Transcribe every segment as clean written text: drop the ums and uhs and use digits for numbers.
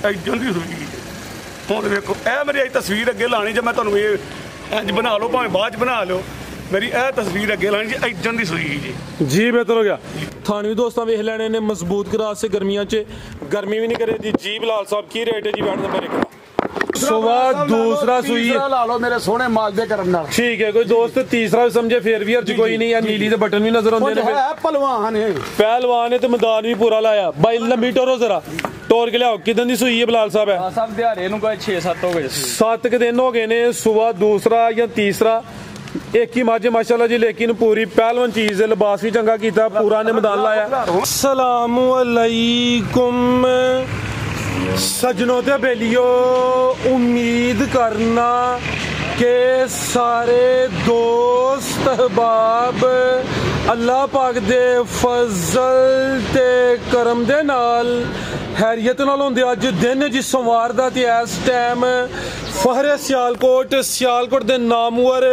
इज्जत की सूई हुण देखो यह मेरी अज तस्वीर अगे लानी जो मैं तुहानूं ये इंज बना लो भावें बाद च बना लो मेरी यह तस्वीर अगे लानी जी इज्जत की सूई जी बेहतर हो गया थानवी दोस्तों वेख लैने ने मजबूत क्रास से गर्मियां च गर्मी भी नहीं करे जी बिलाल साहब की रेट है जी बैठ नंबर 1 सुबह दूसरा सुई ला लो मेरे सोने माल दे करन नाल ठीक है कोई दोस्त तीसरा समझे फिर भी अर्ज कोई नहीं है नीली दे बटन भी नजर आउंदे ने पहलवान है ते मैदान भी पूरा लाया भाई लंबी टोरो जरा टोर के लियाओ किदन दी सुई है बिलाल साहब है सब दिहाड़े नु कोई 6-7 हो गए 7 के दिन हो गए ने सुबह दूसरा या तीसरा एक ही मज माशाल्लाह जी लेकिन पूरी पहलवान चीज है लिबास भी चंगा कीता पूरा ने मैदान लाया अस्सलाम वालेकुम सजनों ते बेलियो उम्मीद करना के सारे दोस्त अहबाब अल्लाह पाक दे फजल ते करम दे नाल हैरियत नाल होंदे अज दिन जी सोमवार दा ते इस टाइम फहरे सियालकोट दे नामवर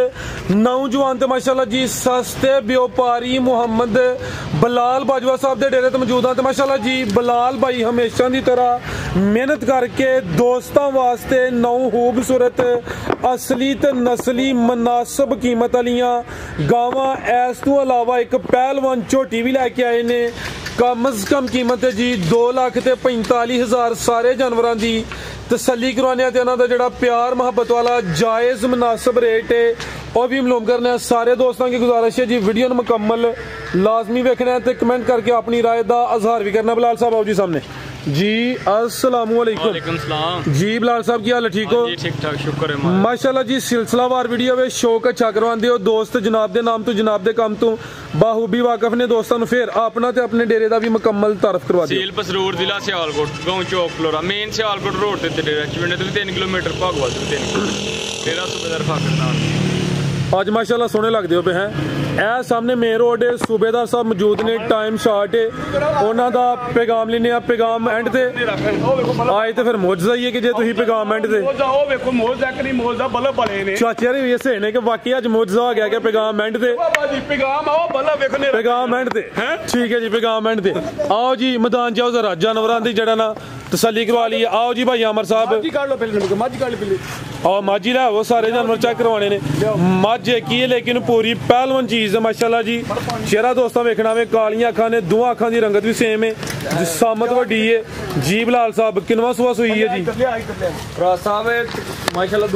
नौजवान ते माशाल्लाह जी सस्ते व्यापारी मुहम्मद बलाल बाजवा साहब दे डेरे ते मौजूद हां ते माशाल्लाह जी बलाल भाई हमेशा दी तरह मेहनत करके दोस्तां वास्ते नौ खूबसूरत असली ते नस्ली मुनासिब कीमत वालियां गावां इस तों अलावा एक पहलवान झोटी भी लैके आए ने कम अज कम कीमत है जी 2,45,000 सारे जानवरां दी तसल्ली करवाने ते उन्हां दा जिहड़ा प्यार मुहब्बत वाला जायज़ मुनासिब रेट है और भी मालूम करने सारे दोस्तों की गुजारिश है जी वीडियो ने मुकम्मल लाजमी देखना है तो कमेंट करके अपनी राय का इजहार भी करना। बिलाल साहब आओ जी सामने जी अस्सलाम वालेकुम जी बिलाल साहब की हाल है ठीक हो ठीक ठाक शुक्र है माशाल्लाह जी सिलसिलावार वीडियो वे शौक अच्छा करवांदे हो दोस्त जनाब दे नाम तो जनाब दे काम तो बाहूबी वाकफ ने दोस्तों ने फिर अपना ते अपने डेरे दा भी मुकम्मल तारफ करवा दियो। सील पसरूर जिला सियालकोट गांव चौक फ्लोरा मेन सियालकोट रोड ते डेरा चविंडे तो 3 किलोमीटर भागवाल तो 3 डेरा सूबेदार फाकर नाल आज माशाल्लाह सोने लगते हो पे हैं ए सामने मेन रोड है सूबेदार साहब मौजूद ने टाइम शार्ट है उन्हों का पैगाम लेने पैगाम एंड ते आए तो फिर मुआवजा ही है कि जे तुसीं पैगाम एंड ते चाचे यार ये सही ने कि वाकई अज मुआवजा हो गया कि पैगाम एंड ते पैगाम एंड ते ठीक है जी पैगाम एंड ते आओ जी मैदान जाओ जरा जानवरां दी जड़ा ना तसल्ली करवा ली आओ जी भाई अमर साहब और माझी ला वो सारे जानवर चेक करवाने ने मज एक ही है लेकिन पूरी पहलवान चीज है माशाल्लाह जी चेहरा दोस्तों वेखना वे कालियां अखां ने दोवां अखां दी रंगत भी सेम है सामत वड्डी है जी बिलाल साहब किनवा सुआ सुई है जी साहब माशाल्लाह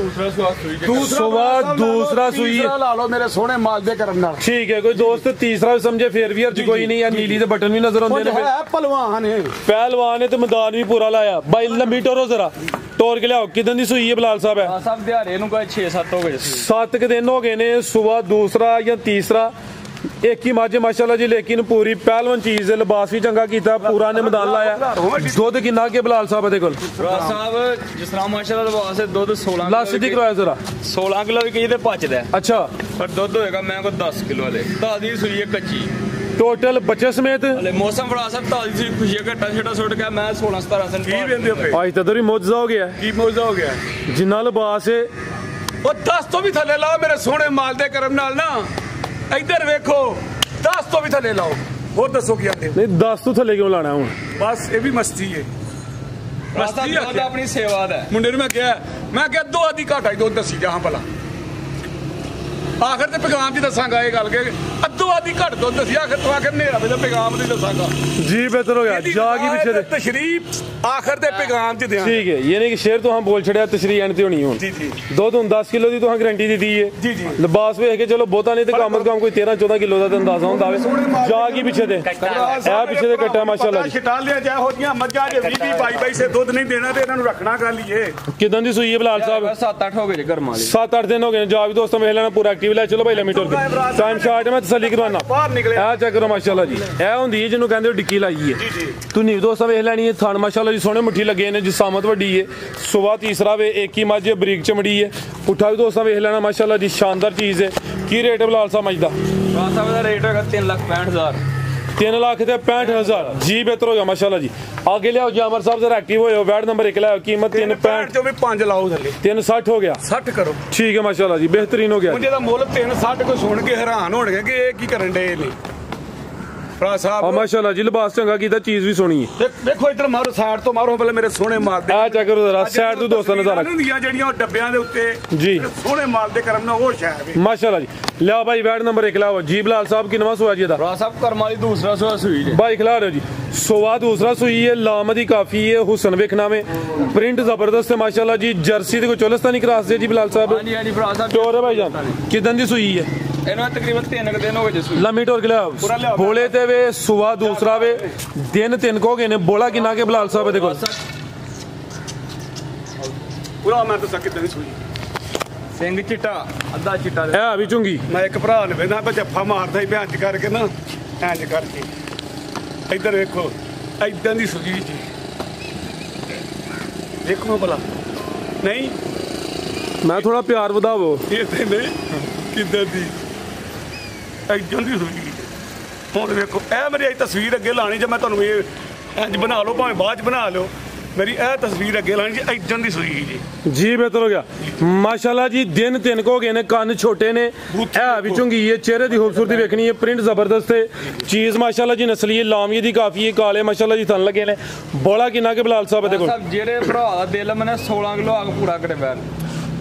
दूसरा सुई ला लो मेरे सोने माल दे करन नाल ठीक है कोई दोस्त तीसरा समझे फिर भी अर्ज कोई नहीं है नीली दे बटन भी नजर आउंदे ने पहलवान है ते मैदान भी पूरा लाया भाई लंबी टोरो जरा टोर के लियाओ किदन दी सुई है बिलाल साहब है सब दिहाड़े नु कोई 6-7 हो गए 7 के दिन हो गए ने सुबह दूसरा या तीसरा एक ही मज माशाल्लाह जी लेकिन पूरी पहलवान चीज है लिबास भी चंगा कीता पूरा ने मैदान लाया दुध किन्ना के बिलाल साहब दे कोल साहब जिस तरह माशाल्लाह लिबास है दुध 16 ला सीधी करवाया जरा 16 किलो भी कहीं ते पचदा है अच्छा पर दुध होएगा मैं को 10 किलो वाले ताजी सुई है कच्ची टोटल बच्चे समेत मौसम बड़ा सब ताजी सी खुशी घट्टा छटा सुट गया मैं 16-17 सन की वेंदे पे आज तो तेरी मुआवजा हो गया की मुआवजा हो गया जिन्ना लिबास है ओ 10 तो भी थले लाओ मेरे सोने माल दे करम नाल ना इधर वेखो 10 तो भी थले लाओ और दसो क्या नहीं 10 तो थले क्यों लाना हूं बस ये भी मस्ती है मस्ती है अपनी सेवा है मुंडे ने मैं क्या 2 आधी घाटा ही 2 दसी जहां भला आखिर ते पैगाम च दसांगा ये गल के अद्धो आधी घट दुध दसी आखिर तो आखिर नेरा वे पैगाम च दसांगा जी बेहतर हो गया जाग ही पीछे तशरीफ आखिर ते पैगाम च दें ठीक है ये नहीं कि शेर तो हम बोल छड़या तशरीफ एंड ते होनी हुन जी जी दुध हुन 10 किलो दी तो हम गारंटी दी है जी जी लिबास वेख के चलो बहुता नहीं ते कम से कम कोई 13-14 किलो दा अंदाजा हुंदा वे जाग ही पीछे दे ए पीछे दे कट्टा माशाल्लाह छिटा लिया जाए होदियां मज्जां जे 20-22 से दुध नहीं देना ते इन्हां नु रखना गल ही है किदन दी सुई है बिलाल साहब 7-8 हो गए घर माले 7-8 दिन हो गए जा भी दोस्तों वेख लेना पूरा एक्टिव ले चलो भाई लिमिट टाइम शार्ट मैं तसल्ली करवाना बाहर निकले ए चेक करो माशाल्लाह जी ए हुंदी है जिन्हों कहंदे डिक्की लाई है जी जी तू नी दोस्तों वेख लेनी है थान माशाल्लाह जी सोने मुट्ठी लगे ने जिसामत वड्डी है सुबह तीसरा वे एक ही मज बरीक चमड़ी है पुठा भी दोस्तों वेख लेना माशाल्लाह जी शानदार चीज है की रेट है बिलाल साहब मज दा साहब दा रेट है 3,65,000 3,65,000 जी बेहतर हो गया माशाल्लाह जी आगे ले आओ जी अमर साहब जरा एक्टिव हो बैट नंबर 1 लाओ कीमत 365 जो भी 5 लाओ थले 360 हो गया 60 करो ठीक है माशाल्लाह जी बेहतरीन हो गया मुझे दा मुੱਲ 360 को सुन के हैरान होणगे कि ये की करन दे ने ਭਰਾ ਸਾਹਿਬ ਮਾਸ਼ਾਅੱਲਾ ਜੀ ਲਿਬਾਸ ਚੰਗਾ ਕੀਤਾ ਚੀਜ਼ ਵੀ ਸੋਹਣੀ ਹੈ ਵੇਖੋ ਇੱਧਰ ਮਾਰੋ ਸਾਈਡ ਤੋਂ ਮਾਰੋ ਪਹਿਲੇ ਮੇਰੇ ਸੋਹਣੇ ਮਾਲ ਦੇ ਆ ਚੈੱਕ ਕਰੋ ਜ਼ਰਾ ਸਾਈਡ ਤੋਂ ਦੋਸਤਾਂ ਨਜ਼ਾਰਾ ਹੁੰਦੀਆਂ ਜਿਹੜੀਆਂ ਉਹ ਡੱਬਿਆਂ ਦੇ ਉੱਤੇ ਜੀ ਸੋਹਣੇ ਮਾਲ ਦੇ ਕਰਮ ਨਾਲ ਉਹ ਸ਼ਾਇਦ ਵੇ माशाल्लाह जी लिया भाई वैट नंबर 1 लाओ जी बिलाल साहब की नवा सुआ जी दा ਭਰਾ ਸਾਹਿਬ ਕਰਮ ਵਾਲੀ ਦੂਸਰਾ ਸੁਆ ਸੂਈ ਜੇ भाई खिला रहे हो जी सुआ दूसरा सुई है लामदी काफी है हुसन वेखना में प्रिंट जबरदस्त है माशाल्लाह जी जर्सी को चोलस्तानी क्रॉस है जी बिलाल साहब ਹਾਂਜੀ ਹਾਂਜੀ ਭਰਾ ਸਾਹਿਬ टोर है भाई जान किदन दी सुई है ਇਹਨਾਂ ਤਕਰੀਬਨ 3 ਦਿਨ ਹੋ ਗਏ ਜੇ ਸੂਈ लम्मी टोर खिला बोले ते वे सुआ दूसरा वे दिन 3 को गए ने बोला कि ना के बिलाल साहब देखो ਪੂਰਾ ਮੈਂ ਤਾਂ ਕਿੱਦਾਂ ਦੀ ਸੂਈ ਸਿੰਘ ਚਿੱਟਾ ਅੱਧਾ ਚਿੱਟਾ है अभी चुंगी ਮੈਂ ਇੱਕ ਭਰਾ ਨੇ ਵੇਖਦਾ ਤਾਂ ਜੱਫਾ ਮਾਰਦਾ ਹੀ ਭੈਣ ਚ ਕਰਕੇ ਨਾ ਇੰਜ ਕਰਕੇ ਇੱਧਰ ਵੇਖੋ ਏਦਾਂ ਦੀ ਸੂਈ ਜੀ ਦੇਖੋ ਭਲਾ ਨਹੀਂ मैं थोड़ा प्यार ਵਧਾਵੋ ਇਹ ਤੇ ਨੇ ਕਿੱਦਾਂ ਦੀ ਏਦਾਂ ਦੀ ਸੂਈ ਹੁਣ ਵੇਖੋ ਇਹ ਮੇਰੀ ਤਸਵੀਰ ਅੱਗੇ ਲਾਣੀ ਜੇ ਮੈਂ ਤੁਹਾਨੂੰ ਇਹ ਇੰਜ ਬਣਾ ਲਓ ਭਾਵੇਂ ਬਾਅਦ ਚ ਬਣਾ ਲਓ ਮੇਰੀ ਇਹ ਤਸਵੀਰ ਅੱਗੇ ਲਾਣੀ ਜੀ ਏਦਾਂ ਦੀ ਸੂਈ ਜੀ जी बेहतर हो गया माशाल्लाह जी दिन 3 को गए ने कान छोटे ने है भी चुंगी है चेहरे की खूबसूरती देखनी है प्रिंट जबरदस्त है चीज माशाल्लाह जी नस्ली है लामी दी काफी है काले माशाल्लाह जी थन लगे ने बोला किना के बिलाल साहब देखो ਸਾਹਿਬ ਜਿਹੜੇ ਭਰਾ ਦਾ ਦਿਲ ਮਨੇ 16 ਕਿਲੋ ਆਗ ਪੂਰਾ ਕਰੇ ਬੈਰ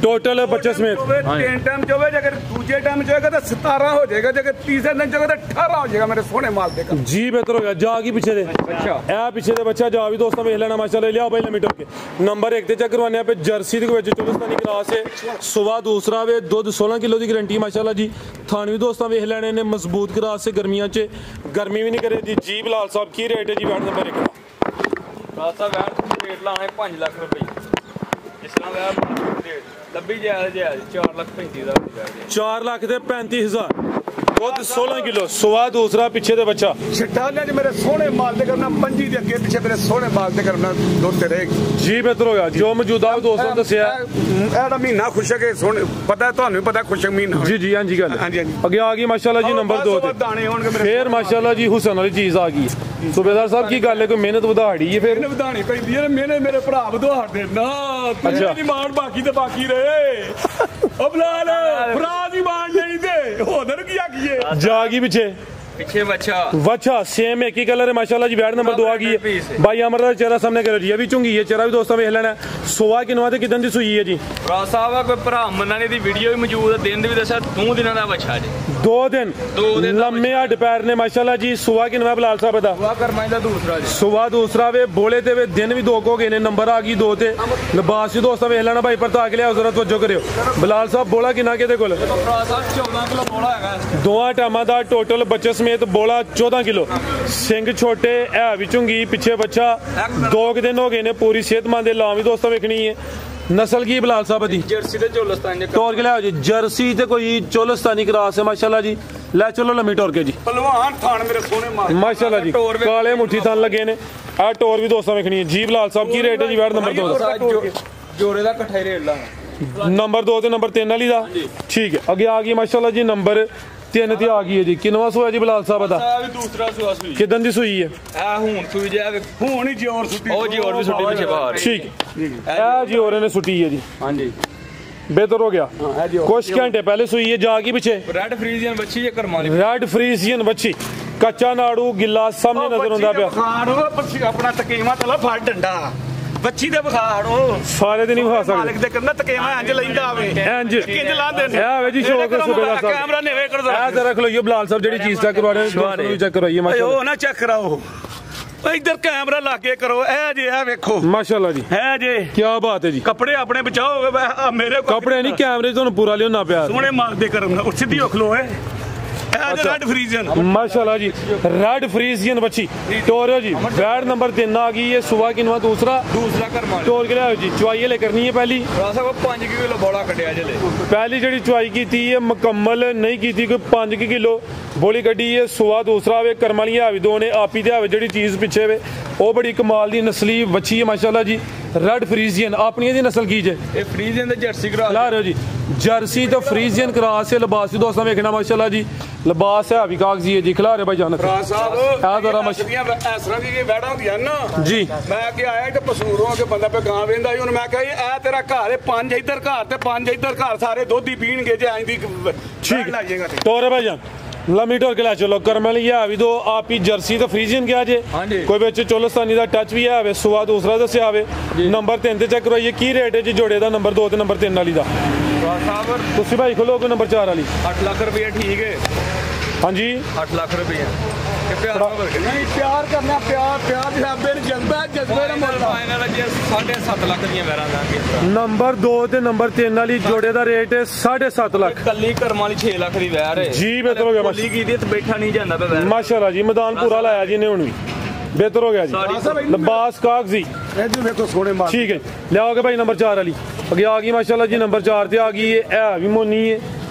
टोटल बच्चे समेत तीन टाइम जो है अगर दूसरे टाइम जो है तो 17 हो जाएगा जगह तीसरे दिन जो है तो 18 हो जाएगा मेरे सोने माल देगा जी बेहतर हो गया जा की पीछे दे ਅੱਛਾ ए पीछे दे बच्चा जा भी दोस्तों वेख लेना माशाल्लाह लिया भाई मीटर के नंबर 1 ते चेक करवाने पे जर्सी दे विच चोलस्तानी क्रॉस है सुबह दूसरा वे दूध 16 किलो दी गारंटी माशाल्लाह जी थान भी दोस्तों वेख लेने ने मजबूत क्रॉस से गर्मियां च गर्मी भी नहीं करे जी बिलाल साहब की रेट है जी बैठ नंबर 1 ਭਰਾ ਸਾਹਿਬ ਵੈਟ ਰੇਟ ਲਾਣੇ 5 ਲੱਖ ਰੁਪਏ ਜਿਸ ਨਾਲ ਵੈਟ ਰੇਟ ਲੱਭੀ ਜਾਇਜ਼ 4 ਲੱਖ 35 ਦਾ 4 लाख दे 35,000 दूध 16 किलो सुबह दूसरा पीछे दे बच्चा छिटाले ज मेरे सोने माल दे करना पंजी दे अगे पीछे मेरे सोने माल दे करना दोते रहेगी जी बेहतर हो गया जो मौजूदा दोस्तों ने दसिया एड़ा महीना खुशक है सोने पता है ਤੁਹਾਨੂੰ ਪਤਾ खुशक महीना जी जी हाँ जी गल हाँ जी अगे आ गई माशाल्लाह जी नंबर 2 ते दाने होंगे मेरे फिर माशाल्लाह जी हुसन वाली चीज आ गई है सूबेदार साहब की गल है कोई मेहनत ਵਧਾੜੀ है फिर ਇਹਨੇ ਵਧਾਣੀ ਪੈਂਦੀ ਹੈ ਮੇਰੇ ਭਰਾ ਵਧਾੜ ਦੇ ਨਾ ਅੱਛਾ। ਦੀ ਮਾਣ ਬਾਕੀ ਤੇ ਬਾਕੀ ਰਹੇ ਉਹ ਬਲਾਲ ਭਰਾ ਦੀ ਮਾਣ ਨਹੀਂ ਦੇ ਹੋਦਰ ਕੀ ਆਖੀਏ जा गई पीछे ਪਿੱਛੇ ਬੱਚਾ वच्छा सेम एक ही कलर है माशाल्लाह जी बैट नंबर 2 आ गई है भाई अमर का चेहरा सामने करो जी अभी चुंगी है चेहरा भी दोस्तों वेख लेना सोवा किनवा ते किदन दी सुई है जी ਭਰਾ ਸਾਹਿਬ ਆ ਕੋਈ ਭਰਾ ਮੰਨਣ ਦੀ ਵੀਡੀਓ ਵੀ ਮੌਜੂਦ ਹੈ ਦਿਨ ਦੀ ਵੀ ਦੱਸਿਆ 2 ਦਿਨਾਂ ਦਾ ਬੱਚਾ ਜੀ 2 दिन लम्बे हड पैर ने माशाल्लाह जी सुवा किनवा बिलाल साहब दा ਵਾ ਕਰਮਾਈ ਦਾ ਦੂਸਰਾ ਜੀ सुबह दूसरा वे बोले ते वे दिन भी 2 को गए ने नंबर आ गई 2 ते लिबास भी दोस्तों वेख लेना भाई पर ताक लिया जरा तवज्जो करियो बिलाल साहब बोला किना के दे कोल ਭਰਾ ਸਾਹਿਬ 14 ਕਿਲੋ ਬੋਲਾ ਹੈਗਾ दोवां टाइमां दा टोटल बच्चे समेत बोला 14 किलो सिंग छोटे है भी चुंगी पीछे बच्चा 2 दिन हो गए ने पूरी सेहतमंद लाम भी दोस्तों वेखनी है नस्ल की बिलाल साहब दी ਜਰਸੀ ਤੇ ਝੋਲਸਤਾਨ ਦੇ टोर के लिया जी जर्सी ते कोई चोलस्तानी क्रॉस है माशाल्लाह जी ले चलो लम्मी टोर के जी ਪਹਿਲਵਾਨ ਥਾਣ ਮੇਰੇ ਸੋਹਣੇ ਮਾਲ माशाल्लाह जी काले मुट्ठी थान लगे ने आ टोर भी दोस्तों वेखनी है जी बिलाल साहब की रेट है जी बैठ नंबर 2 दा ਜੋੜੇ ਦਾ ਇਕੱਠਾ ਹੀ ਰੇਟ ਲਾਣਾ नंबर 2 ते नंबर 3 वाली दा ठीक है आगे आ गई माशाल्लाह जी नंबर 3 ते आ गई है जी किनवा सोया जी बिलाल साहब दा ਆ ਵੀ ਦੂਸਰਾ ਸੁਆ ਸੂਈ किदन दी सुई है ਆ ਹੁਣ ਸੂਈ ਜੇ ਹੁਣ ਹੀ ਜੋਰ ਸੁੱਟੀ ਉਹ ਜੀ ਹੋਰ ਵੀ ਛੋਟੇ ਪਿੱਛੇ ਬਾਹਰ ठीक है जी और ने सुटी है जी ਹਾਂਜੀ बेहतर हो गया कुछ घंटे पहले सुई है जागी पीछे ਰੈਡ ਫਰੀਜ਼ੀਅਨ ਬੱਚੀ ਜੇ ਕਰਮਾਂ ਵਾਲੀ रेड फ्रीजियन बच्ची कच्चा नाड़ू गिल्ला सामने नजर आंदा पिया ਬਖਾੜੋ ਬੱਚੀ ਆਪਣਾ ਤਕੀਮਾ ਤਲਾ ਫੜ ਡੰਡਾ ਬੱਚੀ ਦੇ ਬਖਾੜੋ सारे दिन नहीं खा ਮਾਲਕ सकते ਦੇ ਕਰਨਾ ਤਕੀਮਾ ਇੰਜ ਲੈਂਦਾ ਆਵੇ इंज ਕਿੰਜ ਲਾਉਂਦੇ ਨੇ वे जी शौक है सूबेदार साहब ਕੈਮਰਾ ਨੇਵੇ ਕਰ ए जरा खलोइयो बिलाल साहब जेडी चीज चेक करवा रहे हैं चेक करवाइए ਓਏ माशाल्लाह ਉਹ ਨਾ ਚੈੱਕ ਕਰਾਓ ਓਏ ਇੱਧਰ ਕੈਮਰਾ ਲਾ ਕੇ ਕਰੋ ਇਹ ਜੇ ਇਹ ਵੇਖੋ माशाल्लाह जी ਹੈ ਜੇ क्या बात है जी ਕੱਪੜੇ ਆਪਣੇ ਬਚਾਓ ਮੇਰੇ ਕੋਲ कपड़े नहीं कैमरे ਤੁਹਾਨੂੰ ਪੂਰਾ ਲਿਓਨਾ ਪਿਆ ਸੋਹਣੇ ਮਾਲ ਦੇ ਕਰਨ ਉਹ ਸਿੱਧੀ ਹੋ ਖਲੋ ਏ ਇਹ ਜੇ ਰੈਡ ਫਰੀਜ਼ਨ माशाल्लाह जी रेड फ्रीजियन बच्ची टोरियो जी बैट नंबर 3 आ गई है सुबह किनवा दूसरा ਦੂਸਰਾ ਕਰਮਾਂ ਵਾਲੀ टोर के लिया जी चुवाई ले करनी है पहली ਭਰਾ ਸਾਹਿਬ 5 ਕਿਲੋ ਬੋਲਾ ਕੱਢਿਆ ਜਲੇ पहली जी चुवाई की थी है मुकम्मल नहीं की थी कोई 5 किलो बोली कड्डी है सुआ दूसरा वे कर्म वाली है दो ने आपी ते है जी चीज पिछे वे वो बड़ी कमाल दी नस्ली बच्ची है माशाल्लाह जी रेड फ्रीजियन अपनी दी नस्ल की जे ਇਹ ਫਰੀਜ਼ੀਅਨ ਤੇ ਜਰਸੀ ਕਰਾ ला रहे हो जी जर्सी तो फ्रीजियन क्रॉस है लिबास भी दोस्तों वेखना माशाल्लाह जी लिबास है भी कागजी है जी खिला रहे भाई जान ਭਰਾ ਸਾਹਿਬ ਆ ਜ਼ਰਾ ਮਸ਼- ਇਸ ਤਰ੍ਹਾਂ ਦੀ ਵੈੜਾਂ ਹੁੰਦੀਆਂ ਨਾ जी ਮੈਂ ਕਿ ਆਇਆ ਤੇ ਪਸੂਰੋਂ ਕੇ ਬੰਦਾ ਪੇ ਗਾਂ ਵੇਂਦਾ ਸੀ ਹੁਣ ਮੈਂ ਕਿਹਾ ਇਹ ਤੇਰਾ ਘਰ ਹੈ 5 ਇੱਧਰ ਘਰ ਤੇ 5 ਇੱਧਰ ਘਰ ਸਾਰੇ ਦੁੱਧ ਹੀ ਪੀਣਗੇ ਜੇ ਐਂ ਦੀ ठीक ਲਾਈਏਗਾ ਤੇ टोरे भाई जान ਲੰਮੀ ਢੋਲ ਕੇ ਲੈ ਚਲੋ ਕਰਮ ਵਾਲੀ ਹੈ ਵੀ ਦੋ ਆਪ ਹੀ ਜਰਸੀ ਤੇ ਫਰੀਜ਼ੀਅਨ ਕਿਹਾ ਜੇ ਹਾਂਜੀ। ਕੋਈ ਵਿੱਚ ਚੋਲਸਤਾਨੀ ਦਾ ਟੱਚ ਵੀ ਹੈ ਵੇ ਸੁਆ ਦੂਸਰਾ ਦੱਸਿਆ ਵੇ ਨੰਬਰ 3 ਤੇ ਚੈੱਕ ਕਰਵਾਈਏ ਕੀ ਰੇਟ ਹੈ ਜੀ ਜੋੜੇ ਦਾ ਨੰਬਰ 2 ਤੇ ਨੰਬਰ 3 ਵਾਲੀ ਦਾ ਸਾਹਿਬ ਤੁਸੀਂ ਭਾਈ ਖੋਲੋ ਕੋਈ ਨੰਬਰ 4 ਵਾਲੀ 8 ਲੱਖ ਰੁਪਏ ਠੀਕ ਹੈ ਹਾਂਜੀ 8 ਲੱਖ ਰੁਪਏ ਕਿ ਪਿਆਰ ਨਾਲ ਵਰਗੇ ਨਹੀਂ ਪਿਆਰ ਕਰਨਾ ਪਿਆਰ ਦੀ ਰੱਬੇ ਨੂੰ ਜਜ਼ਬੇ ਨਾਲ ਮੁੱਲਦਾ ਫਾਈਨਲ ਜੀ 7.5 ਲੱਖ ਦੀਆਂ ਵੈਰਾਂ ਦਾਂਗੇ ਨੰਬਰ 2 ਤੇ ਨੰਬਰ 3 ਵਾਲੀ ਜੋੜੇ ਦਾ ਰੇਟ ਹੈ 7.5 ਲੱਖ ਕੱਲੀ ਕਰਮ ਵਾਲੀ 6 ਲੱਖ ਦੀ ਵੈਰ ਹੈ ਜੀ ਬਿਹਤਰ ਹੋ ਗਿਆ ਬਸ ਬੋਲੀ ਕੀਤੀ ਤੇ ਬੈਠਾ ਨਹੀਂ ਜਾਂਦਾ ਪਿਆ ਵੈਰ ਮਾਸ਼ਾਅੱਲਾ ਜੀ ਮੈਦਾਨ ਪੂਰਾ ਲਾਇਆ ਜੀ ਨੇ ਹੁਣ ਵੀ ਬਿਹਤਰ ਹੋ ਗਿਆ ਜੀ ਲਿਬਾਸ ਕਾਗਜ਼ੀ ਇਹ ਜੀ ਵੇਖੋ ਸੋਹਣੇ ਮਾਲ ਠੀਕ ਹੈ ਲਿਆਓਗੇ ਭਾਈ ਨੰਬਰ 4 ਵਾਲੀ ਅੱਗੇ ਆ ਗਈ ਮਾਸ਼ਾਅੱਲਾ ਜੀ ਨੰਬਰ 4 ਤੇ ਆ ਗਈ ਇਹ ਵੀ ਮੋਨੀ ਹੈ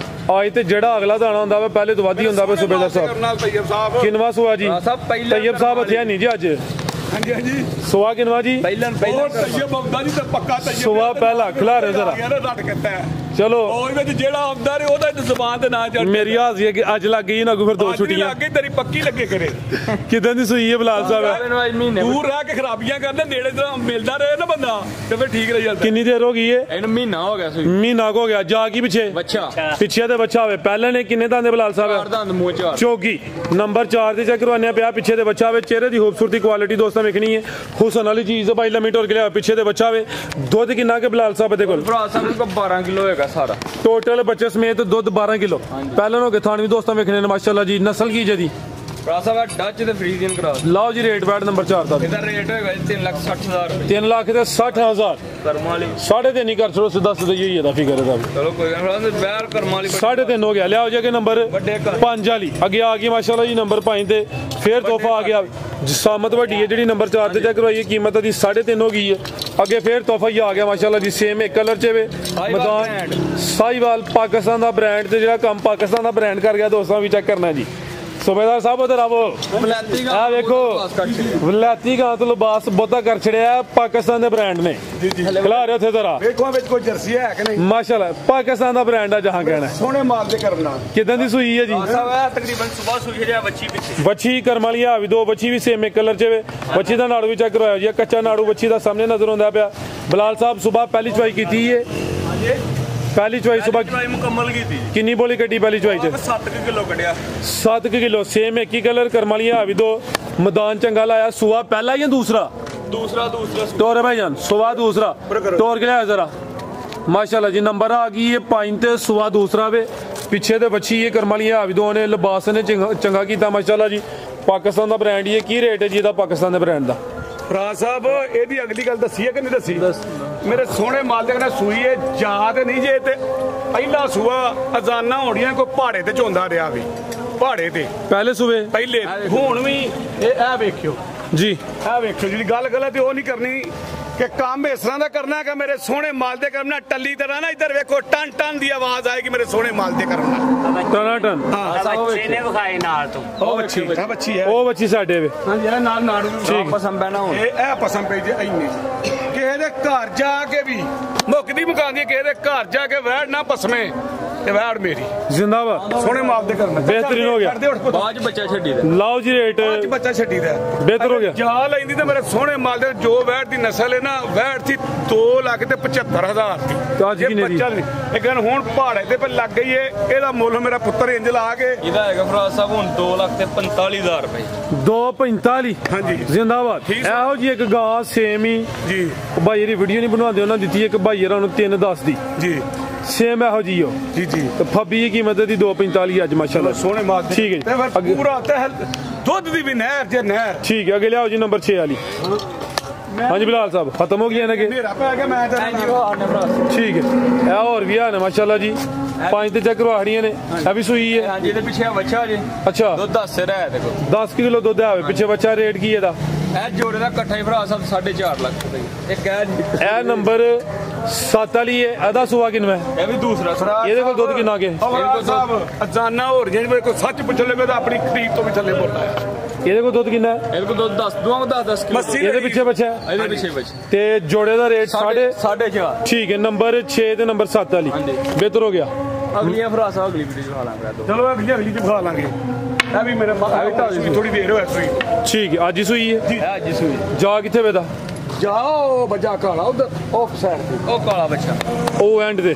ਅੱਜ ਤੇ ਜਿਹੜਾ ਅਗਲਾ ਦਾਣਾ ਹੁੰਦਾ ਵਾ ਪਹਿਲੇ ਤੋਂ ਵੱਧ ਹੀ ਹੁੰਦਾ ਵਾ ਸੁਬੇਦਾਰ ਸਾਹਿਬ ਨਾਲ ਤੈਯਬ ਸਾਹਿਬ ਕਿਨਵਾ ਸੁਆ ਜੀ ਸਾਹਿਬ ਪਹਿਲਾਂ ਤੈਯਬ ਸਾਹਿਬ ਇੱਥੇ ਨਹੀਂ ਜੀ ਅੱਜ ਹਾਂਜੀ ਹਾਂਜੀ ਸੁਆ ਕਿਨਵਾ ਜੀ ਪਹਿਲਾਂ ਉਹ ਤੈਯਬ ਆਉਂਦਾ ਜੀ ਤੇ ਪੱਕਾ ਤੈਯਬ ਸੁਆ ਪਹਿਲਾ ਖਿਲਾਰੇ ਜ਼ਰਾ ਯਾਰ ਰੱਟ ਕਿੱਤਾ ਚਲੋ ਉਹ ਵਿੱਚ ਜਿਹੜਾ ਆਉਂਦਾ ਰੇ ਉਹਦਾ ਜ਼ਬਾਨ ਤੇ ਨਾ ਚੜ ਮੇਰੀ ਹਾਜ਼ਰੀ ਹੈ ਕਿ ਅੱਜ ਲੱਗ ਗਈ ਨਾ ਕੋਈ ਫਿਰ 2 ਛੁੱਟੀਆਂ ਲੱਗੇ ਤੇਰੀ ਪੱਕੀ ਲੱਗੇ ਕਰੇ ਕਿਦਾਂ ਦੀ ਸੂਈ ਹੈ ਬਲਾਲ ਸਾਹਿਬ ਮੈਨੂੰ ਅੱਜ ਮਹੀਨੇ ਦੂਰ ਰਹਿ ਕੇ ਖਰਾਬੀਆਂ ਕਰਦੇ ਨੇੜੇ ਤੇ ਮਿਲਦਾ ਰਹੇ ਨਾ ਬੰਦਾ ਤੇ ਫਿਰ ਠੀਕ ਰਹੀ ਜਾਂਦਾ ਕਿੰਨੀ ਦੇਰ ਹੋ ਗਈ ਹੈ ਇਹਨੂੰ ਮਹੀਨਾ ਹੋ ਗਿਆ ਸੀ ਮਹੀਨਾ ਕੁ ਹੋ ਗਿਆ ਜਾ ਕੀ ਪਿੱਛੇ ਬੱਚਾ ਪਿੱਛੇ ਤੇ ਬੱਚਾ ਹੋਵੇ ਪਹਿਲੇ ਨੇ ਕਿੰਨੇ ਦੰਦੇ ਬਲਾਲ ਸਾਹਿਬ ਕਰਦਾ ਮੂੰਹ ਚਾਰ ਚੌਗੀ ਨੰਬਰ 4 ਤੇ ਚੈੱਕ ਕਰਵਾਨੇ ਪਿਆ ਪਿੱਛੇ ਦੇ ਬੱਚਾ ਵੇ ਚਿਹਰੇ ਦੀ ਖੂਬਸੂਰਤੀ ਕੁਆਲਿਟੀ ਦੋਸਤਾਂ ਵੇਖਣੀ ਹੈ ਹੁਸਨ ਵਾਲੀ ਚੀਜ਼ ਭਾਈ ਲੰਮੀ ਟੋਰ ਕੇ ਲਿਆ ਪਿੱਛੇ ਦੇ ਬੱਚਾ ਵੇ ਦੁੱਧ ਕਿੰਨਾ ਕੇ ਬਲਾਲ ਸਾਹਿਬ ਦੇ ਕੋਲ ਭਰਾ ਸਾਹਿਬ ਕੋ 12 ਕਿਲੋ ਹੋਏਗਾ ਸਾਰਾ ਟੋਟਲ ਬੱਚੇ ਸਮੇਤ ਦੁੱਧ 12 ਕਿਲੋ ਪਹਿਲਾਂ ਹੋ ਕੇ ਥਾਣ ਵੀ ਦੋਸਤਾਂ ਵੇਖਣੇ ਨੇ ਮਾਸ਼ਾਅੱਲਾ ਜੀ ਨਸਲ ਕੀ ਜਦੀ ਭਰਾ ਸਾਹਿਬ ਡੱਚ ਤੇ ਫਰੀਜ਼ੀਅਨ ਕਰਾ ਲਓ ਜੀ ਰੇਟ ਬੈਟ ਨੰਬਰ 4 ਦਾ ਇਹਦਾ ਰੇਟ ਹੋਏਗਾ 3,60,000 ਰੁਪਏ 3 ਲੱਖ ਤੇ 60,000 ਕਰਮ ਵਾਲੀ 3.5 ਨਹੀਂ ਕਰ ਛੜੋ ਸਿੱਧਾ ਸਿੱਧਾ ਹੀ ਇਹਦਾ ਫਿਕਰ ਇਹਦਾ ਵੀ ਚਲੋ ਕੋਈ ਗੱਲ ਨਹੀਂ ਬੈਰ ਕਰਮ ਵਾਲੀ 3.5 ਹੋ ਗਿਆ ਲਿਆਓ ਜੇ ਕਿ ਨੰਬਰ ਵੱਡੇ ਘਰ 5 ਵਾਲੀ ਅੱਗੇ ਆ ਗਈ ਮਾਸ਼ਾਅੱਲਾ ਜੀ ਨੰਬਰ 5 ਤੇ ਫੇਰ ਤੋਹਫਾ ਆ ਗਿਆ ਜਿਸਾਮਤ ਵੱਡੀ ਹੈ ਜਿਹੜੀ ਨੰਬਰ 4 ਤੇ ਚੈੱਕ ਕਰਵਾਈਏ ਕੀਮਤ ਦੀ 3.5 ਹੋ ਗਈ ਹੈ ਅੱਗੇ ਫੇਰ ਤੋਹਫਾ ਹੀ ਆ ਗਿਆ ਮਾਸ਼ਾਅੱਲਾ ਜੀ ਸੇਮ ਇੱਕ ਕਲਰ ਚ ਵੇ ਮੈਦਾਨ ਸਾਈਵਾਲ ਪਾਕਿਸਤਾਨ ਦਾ ਬ੍ਰਾਂਡ ਤੇ ਜਿਹੜਾ ਕੰਮ ਪਾਕਿਸਤਾਨ ਦਾ ਬ੍ਰਾਂਡ ਕਰ ਗਿਆ ਦੋਸਤਾਂ ਵੀ ਚੈੱਕ ਕਰਨਾ ਜੀ ਸੁਬੇਦਾਰ ਸਾਹਿਬ ਉਧਰ ਆਵੋ ਆ ਵੇਖੋ ਵਲਾਤੀ ਗਾਂ ਤੋਂ ਲਿਬਾਸ ਬਹੁਤਾ ਕਰ ਛੜਿਆ ਪਾਕਿਸਤਾਨ ਦੇ ਬ੍ਰਾਂਡ ਨੇ ਖਿਲਾ ਰਹੇ ਉੱਥੇ ਜ਼ਰਾ ਵੇਖੋ ਵਿੱਚ ਕੋਈ ਜਰਸੀ ਹੈ ਕਿ ਨਹੀਂ ਮਾਸ਼ਾਅੱਲਾ ਪਾਕਿਸਤਾਨ ਦਾ ਬ੍ਰਾਂਡ ਆ ਜਹਾਂ ਕਹਿਣਾ ਸੋਹਣੇ ਮਾਲ ਦੇ ਕਰਨ ਨਾਲ ਕਿਦਾਂ ਦੀ ਸੂਈ ਹੈ ਜੀ ਸਾਹਿਬ ਹੈ ਤਕਰੀਬਨ ਸਵੇਰ ਸੂਈ ਹੈ ਬੱਚੀ ਪਿੱਛੇ ਬੱਚੀ ਕਰਮ ਵਾਲੀ ਆ ਵੀ ਦੋ ਬੱਚੀ ਵੀ ਸੇਮ ਕਲਰ ਚ ਵੇ ਬੱਚੀ ਦਾ ਨਾੜੂ ਵੀ ਚੈੱਕ ਕਰਵਾਇਆ ਜੀ ਕੱਚਾ ਨਾੜੂ ਬੱਚੀ ਦਾ ਸਾਹਮਣੇ ਨਜ਼ਰ ਆਉਂਦਾ ਪਿਆ ਬਲਾਲ ਸਾਹਿਬ ਸਵੇਰ ਪਹਿਲੀ ਚਵਾਈ ਕੀਤੀ ਹੈ ਪਹਿਲੀ ਚਵਾਈ ਸਵੇਰ ਮੁਕੰਮਲ ਕੀਤੀ ਕਿੰਨੀ ਬੋਲੀ ਕੱਢੀ ਪਹਿਲੀ ਚਵਾਈ ਚ 7 ਕਿਲੋ ਕੱਢਿਆ 7 ਕਿਲੋ ਸੇਮ ਇੱਕ ਹੀ ਕਲਰ ਕਰਮ ਵਾਲੀ ਆ ਵੀ ਦੋ ਮੈਦਾਨ ਚੰਗਾ ਲਾਇਆ ਸੁਆ ਪਹਿਲਾ ਜਾਂ ਦੂਸਰਾ ਦੂਸਰਾ ਟੋਰ ਭਾਈਜਾਨ ਸੁਆ ਦੂਸਰਾ ਟੋਰ ਕੇ ਲਿਆ ਜ਼ਰਾ ਮਾਸ਼ਾਅੱਲਾ ਜੀ ਨੰਬਰ ਆ ਗਈ ਹੈ 5 ਤੇ ਸੁਆ ਦੂਸਰਾ ਵੇ ਪਿੱਛੇ ਤੇ ਬੱਚੀ ਇਹ ਕਰਮ ਵਾਲੀ ਆ ਵੀ ਦੋ ਨੇ ਲਿਬਾਸ ਨੇ ਚੰਗਾ ਕੀਤਾ ਮਾਸ਼ਾਅੱਲਾ ਜੀ ਪਾਕਿਸਤਾਨ ਦਾ ਬ੍ਰਾਂਡ ਹੀ ਹੈ ਕੀ ਰੇਟ ਹੈ ਜੀ ਇਹਦਾ ਪਾਕਿਸਤਾਨ ਦੇ ਬ੍ਰਾਂਡ ਦਾ ਫਰਾ ਸਾਹਿਬ ਇਹਦੀ ਅਗਲੀ ਗੱਲ ਦੱਸੀ ਹੈ ਕਿ ਨਹੀਂ ਦੱਸੀ ਮੇਰੇ ਸੋਹਣੇ ਮਾਲ ਦੇ ਕਹਿੰਦਾ ਸੂਈ ਹੈ ਯਾਦ ਨਹੀਂ ਜੇ ਤੇ ਪਹਿਲਾ ਸੂਆ ਅਜ਼ਾਨਾਂ ਹੋਣੀਆਂ ਕੋਈ ਪਹਾੜੇ ਤੇ ਝੋਂਦਾ ਰਿਹਾ ਵੀ ਪਹਾੜੇ ਤੇ ਪਹਿਲੇ ਸੂਬੇ ਪਹਿਲੇ ਹੁਣ ਵੀ ਇਹ ਵੇਖਿਓ ਜੀ ਇਹ ਵੇਖਿਓ ਜਿਹੜੀ ਗੱਲ ਗਲਤ ਉਹ ਨਹੀਂ ਕਰਨੀ ਕਿ ਕੰਮ ਇਸ ਤਰ੍ਹਾਂ ਦਾ ਕਰਨਾ ਕਿ ਮੇਰੇ ਸੋਹਣੇ ਮਾਲ ਦੇ ਕਰਨਾ ਟੱਲੀ ਤਰ੍ਹਾਂ ਨਾ ਇੱਧਰ ਵੇਖੋ ਟਨ ਟਨ ਦੀ ਆਵਾਜ਼ ਆਏਗੀ ਮੇਰੇ ਸੋਹਣੇ ਮਾਲ ਦੇ ਕਰਨਾ ਟਨਾ ਟਨ ਬੱਚੇ ਨੇ ਵਿਖਾਏ ਨਾਲ ਤੋਂ ਉਹ ਬੱਚੀ ਹੈ ਉਹ ਬੱਚੀ ਸਾਡੇ ਵੇ ਹਾਂਜੀ ਇਹ ਨਾਲ ਨਾੜੂ ਠੀਕ। ਪਸੰਦ ਪੈਣਾ ਹੁਣ ਇਹ ਪਸੰਦ ਪਈ ਜੇ ਇੰਨੀ ਕਿਸੇ ਦੇ ਘਰ ਜਾ ਕੇ ਵੀ ਮੁੱਕਦੀ ਮੁਕਾਉਂਦੀ ਕਿਸੇ ਦੇ ਘਰ ਜਾ ਕੇ ਵੈੜ ਨਾ ਪਸਮੇ ਤੇ ਵੈੜ ਮੇਰੀ ਜ਼ਿੰਦਾਬਾਦ ਸੋਹਣੇ ਮਾਲ ਦੇ ਕਰਨਾ ਬਿਹਤਰੀਨ ਹੋ ਗਿਆ। ਬਾਅਦ ਬੱਚਾ ਛੱਡੀ ਦਾ ਲਓ ਜੀ ਰੇਟ ਅੱਜ ਬੱਚਾ ਛੱਡੀ ਦਾ ਬਿਹਤਰ ਹੋ ਗਿਆ ਜਾ ਲੈਂਦੀ ਤੇ ਮੇਰੇ ਸੋਹਣੇ ਮਾਲ ਦੇ ਜੋ ਵੈੜ ਦੀ ਨਸਲ ਹੈ ਨਾ ਵੈੜ ਸੀ 2 ਲੱਖ ਤੇ 75,000 ਦੀ ਤਾਂ ਅੱਜ ਕਿੰਨੇ ਦੀ? ਬੱਚਾ ਨਹੀਂ ਇਹ ਗੱਲ ਹੁਣ ਪਹਾੜੇ ਤੇ ਪੇ ਲੱਗ ਗਈ ਏ ਇਹਦਾ ਮੁੱਲ ਮੇਰਾ ਪੁੱਤਰ ਇੰਜ ਲਾ ਕੇ ਇਹਦਾ ਹੈਗਾ ਫਰਾਜ਼ ਸਾਹਿਬ ਹੁਣ 2,45,000 ਰੁਪਏ 245 ਹਾਂਜੀ ਜ਼ਿੰਦਾਬਾਦ ਠੀਕ ਸਰ। ਇਹੋ ਜੀ ਇੱਕ ਗਾਂ ਸੇਮ ਹੀ ਜੀ ਭਾਈ ਜਿਹੜੀ ਵੀਡੀਓ ਨਹੀਂ ਬਣਾਉਂਦੇ ਉਹਨਾਂ ਦਿੱਤੀ ਇੱਕ ਭਾਈ ਇਹਨਾਂ ਨੂੰ 310 ਦੀ ਜੀ ਸੇਮ ਇਹੋ ਜੀ ਹੋ ਜੀ ਜੀ ਤੇ ਫੱਬੀ ਦੀ ਕੀਮਤ ਦੀ 245 ਅੱਜ ਮਾਸ਼ਾਅੱਲਾ ਸੋਹਣੇ ਮਾਲ ਦੇ ਠੀਕ ਹੈ ਜੀ। ਤੇ ਫਿਰ ਅੱਗੇ- ਪੂਰਾ ਤਹਿ ਦੁੱਧ ਦੀ ਵੀ ਨਹਿਰ ਜੇ ਨਹਿਰ ਠੀਕ ਹੈ ਅੱਗੇ ਲਿਆਓ ਜੀ ਨੰਬਰ 6 ਵਾਲੀ ਹਾਂਜੀ ਬਿਲਾਲ ਸਾਹਿਬ ਖਤਮ ਹੋ ਗਿਆ ਨਾ ਕਿ ਹਨੇਰਾ ਪੈ ਗਿਆ ਮੈਂ ਤਾਂ ਠੀਕ ਹੈ ਇਹ ਹੋਰ ਵੀ ਆ ਨੇ ਮਾਸ਼ਾਅੱਲਾ ਜੀ 5 ਤੇ ਚੱਕਰ ਆੜੀਆਂ ਨੇ ਇਹ ਵੀ ਸੂਈ ਹੈ ਹਾਂਜੀ ਇਹਦੇ ਪਿੱਛੇ ਬੱਚਾ ਜੇ ਅੱਛਾ ਦੁੱਧ 10 ਰਹਿ ਦੇਖੋ 10 ਕਿਲੋ ਦੁੱਧ ਆਵੇ ਪਿੱਛੇ ਬੱਚਾ ਰੇਟ ਕੀ ਇਹਦਾ ਇਹ ਜੋੜੇ ਦਾ ਇਕੱਠਾ ਹੀ ਭਰਾ ਸਾਹਿਬ 4.5 ਲੱਖ ਰੁਪਏ ਇਹ ਕਹਿ ਇਹ ਨੰਬਰ 7 ਵਾਲੀ ਹੈ ਇਹਦਾ ਸੂਆ ਕਿੰਨਾ ਹੈ ਇਹ ਵੀ ਦੂਸਰਾ ਇਹਦੇ ਕੋਲ ਦੁੱਧ ਕਿੰਨਾ ਕੇ ਅਮਰਾ ਸਾਹਿਬ ਅਜ਼ਾਨਾ ਹੋ ਰਹੀਆਂ ਜਿਵੇਂ ਕੋਈ ਸੱਚ ਪੁੱਛ ਲਵੇ ਤਾਂ ਆਪਣੀ ਖਰੀਦ ਤੋਂ ਵੀ ਥੱਲੇ ਬੋਲਦਾ ਹੈ ਇਹਦੇ ਕੋਲ ਦੁੱਧ ਕਿੰਨਾ ਹੈ ਇਹਦੇ ਕੋਲ ਦੁੱਧ 10 ਦੋਵਾਂ 10 ਕਿਲੋ ਮੱਸੀ ਇਹਦੇ ਪਿੱਛੇ ਬੱਚਾ ਹੈ ਇਹਦੇ ਪਿੱਛੇ ਬੱਚਾ ਤੇ ਜੋੜੇ ਦਾ ਰੇਟ 4.5 ਠੀਕ ਹੈ ਨੰਬਰ 6 ਤੇ ਨੰਬਰ 7 ਵਾਲੀ ਹਾਂਜੀ। ਬਿਹਤਰ ਹੋ ਗਿਆ ਅਗਲੀਆਂ ਭਰਾ ਸਾਹਿਬ ਅਗਲੀ ਵੀਡੀਓ ਚ ਹਾਲਾਂਗੇ ਦੋ ਚਲੋ ਅਗਲੀ ਚ ਖਾ ਲਾਂਗੇ ਇਹ ਵੀ ਮੇਰੇ ਥੋੜੀ ਦੇਰ ਹੋਇਆ ਸੂਈ ਠੀਕ ਹੈ ਅੱਜ ਹੀ ਸੂਈ ਹੈ ਇਹ ਅੱਜ ਸੂਈ ਜਾ ਕਿੱਥੇ ਵੇਦਾ ਜਾਓ ਬੱਜਾ ਕਾਲਾ ਉਧਰ ਆਫ ਸਾਈਡ ਤੇ ਉਹ ਕਾਲਾ ਬੱਚਾ ਉਹ ਐਂਡ ਤੇ